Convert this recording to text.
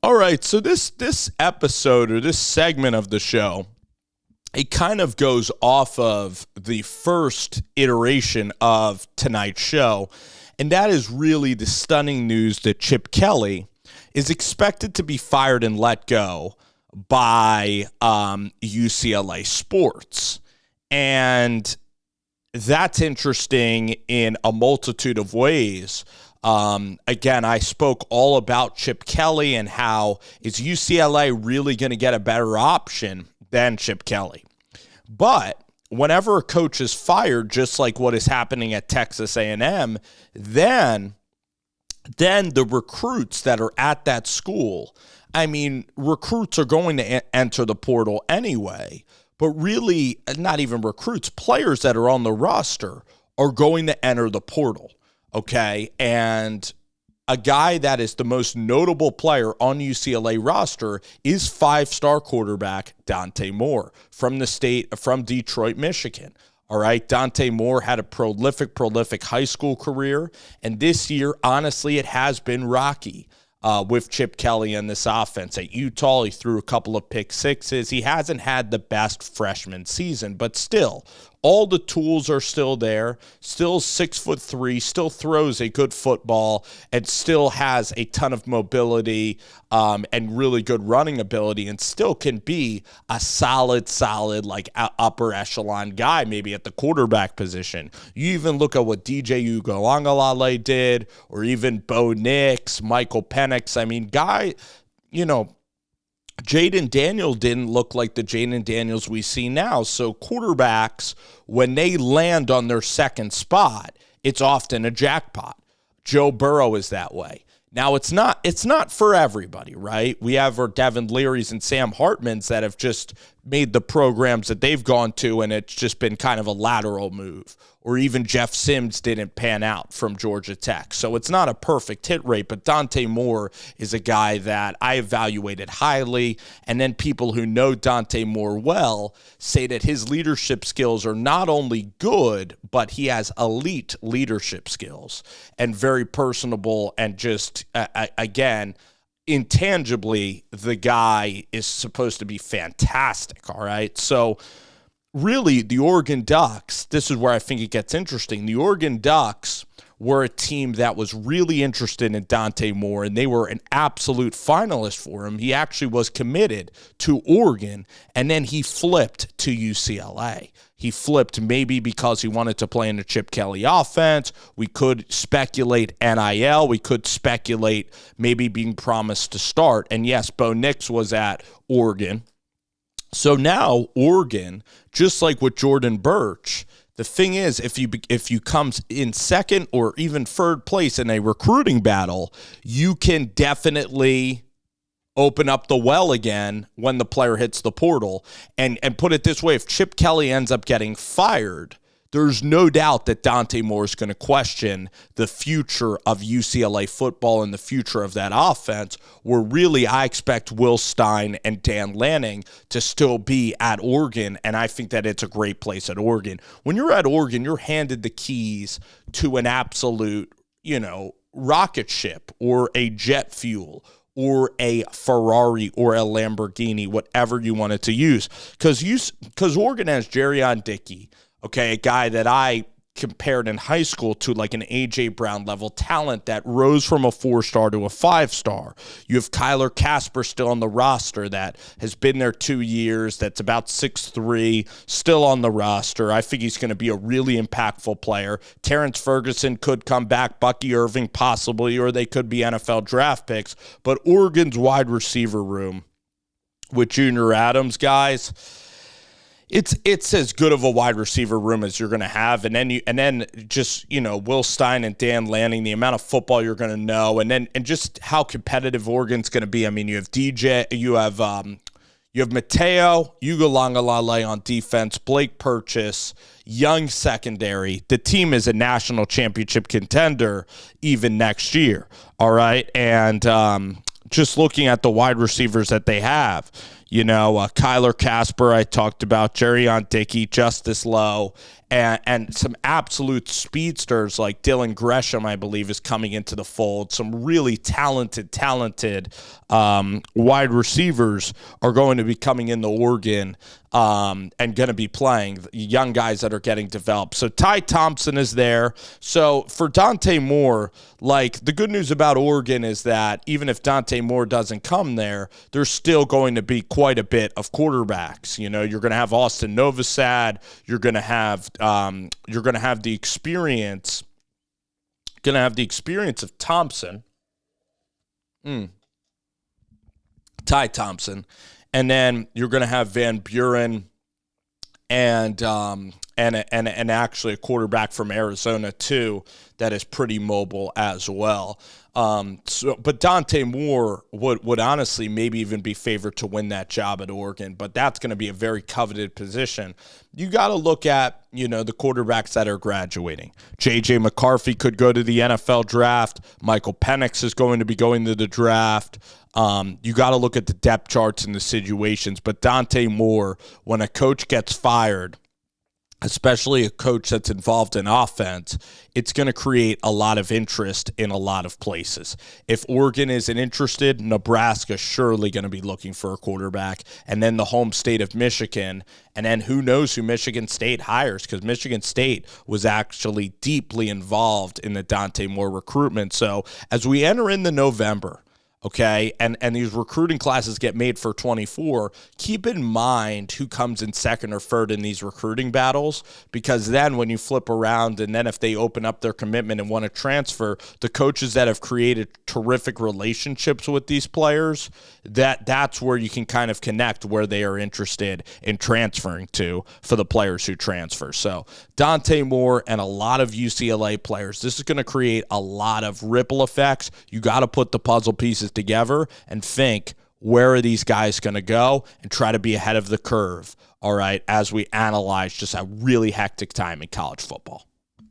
All right, so this episode or this segment of the show, it kind of goes off of the first iteration of tonight's show, and that is really the stunning news that Chip Kelly is expected to be fired and let go by UCLA sports. And that's interesting in a multitude of ways. Again, I spoke all about Chip Kelly and how is UCLA really going to get a better option than Chip Kelly. But whenever a coach is fired, just like what is happening at Texas A&M, then the recruits that are at that school, I mean, recruits are going to enter the portal anyway, but really not even recruits, players that are on the roster are going to enter the portal. Okay, and a guy that is the most notable player on UCLA roster is five-star quarterback Dante Moore from Detroit, Michigan. All right, Dante Moore had a prolific high school career, and this year, honestly, it has been rocky with Chip Kelly in this offense. At Utah, he threw a couple of pick sixes. He hasn't had the best freshman season, but still, all the tools are still there, still 6'3", still throws a good football, and still has a ton of mobility and really good running ability, and still can be a solid, like upper echelon guy, maybe at the quarterback position. You even look at what DJ Uiagalelei did, or even Bo Nix, Michael Penix. I mean, Jaden Daniels didn't look like the Jaden Daniels we see now. So quarterbacks, when they land on their second spot, it's often a jackpot. Joe Burrow is that way. Now, it's not for everybody, right? We have our Devin Learys and Sam Hartmans that have just made the programs that they've gone to, and it's just been kind of a lateral move. Or even Jeff Sims didn't pan out from Georgia Tech. So it's not a perfect hit rate, but Dante Moore is a guy that I evaluated highly. And then people who know Dante Moore well say that his leadership skills are not only good, but he has elite leadership skills and very personable, and just, again, intangibly, the guy is supposed to be fantastic, all right? So really, the Oregon Ducks, this is where I think it gets interesting. The Oregon Ducks were a team that was really interested in Dante Moore, and they were an absolute finalist for him. He actually was committed to Oregon, and then he flipped to UCLA. He flipped maybe because he wanted to play in the Chip Kelly offense. We could speculate NIL. We could speculate maybe being promised to start. And yes, Bo Nix was at Oregon. So now Oregon, just like with Jordan Birch, the thing is, if you come in second or even third place in a recruiting battle, you can definitely open up the well again when the player hits the portal. And put it this way, if Chip Kelly ends up getting fired, there's no doubt that Dante Moore is going to question the future of UCLA football and the future of that offense, where really I expect Will Stein and Dan Lanning to still be at Oregon, and I think that it's a great place at Oregon. When you're at Oregon, you're handed the keys to an absolute, rocket ship or a jet fuel or a Ferrari or a Lamborghini, whatever you wanted to use. Because Oregon has Jerrion Dickey, okay, a guy that I compared in high school to like an A.J. Brown level talent that rose from a 4-star to a 5-star. You have Kyler Casper still on the roster that has been there 2 years, that's about 6'3", still on the roster. I think he's going to be a really impactful player. Terrence Ferguson could come back, Bucky Irving possibly, or they could be NFL draft picks. But Oregon's wide receiver room with Junior Adams, guys, It's as good of a wide receiver room as you're going to have, and then just Will Stein and Dan Lanning, the amount of football you're going to know, and just how competitive Oregon's going to be. I mean, you have Mateo Uiagalelei on defense, Blake Purchase, young secondary. The team is a national championship contender even next year. All right, and just looking at the wide receivers that they have, Kyler Casper, I talked about, Jerrion Dickey, Justice Lowe, and some absolute speedsters like Dylan Gresham, I believe, is coming into the fold. Some really talented wide receivers are going to be coming into Oregon and going to be playing, young guys that are getting developed. So Ty Thompson is there. So for Dante Moore, like, the good news about Oregon is that even if Dante Moore doesn't come there, there's still going to be quite a bit of quarterbacks. You're going to have Austin Novosad. You're going to have the experience. Of Thompson. Ty Thompson. And then you're going to have Van Buren and actually a quarterback from Arizona too that is pretty mobile as well. But Dante Moore would honestly maybe even be favored to win that job at Oregon, but that's going to be a very coveted position. You got to look at, the quarterbacks that are graduating. J.J. McCarthy could go to the NFL draft. Michael Penix is going to be going to the draft. You got to look at the depth charts and the situations. But Dante Moore, when a coach gets fired, especially a coach that's involved in offense, it's going to create a lot of interest in a lot of places. If Oregon isn't interested, Nebraska's surely going to be looking for a quarterback, and then the home state of Michigan, and then who knows who Michigan State hires, because Michigan State was actually deeply involved in the Dante Moore recruitment. So as we enter into November, okay, and these recruiting classes get made for 24, keep in mind who comes in second or third in these recruiting battles, because then when you flip around and then if they open up their commitment and want to transfer, the coaches that have created terrific relationships with these players, that's where you can kind of connect where they are interested in transferring to for the players who transfer. So Dante Moore and a lot of UCLA players, this is going to create a lot of ripple effects. You got to put the puzzle pieces together and think, where are these guys going to go, and try to be ahead of the curve, all right, as we analyze just a really hectic time in college football.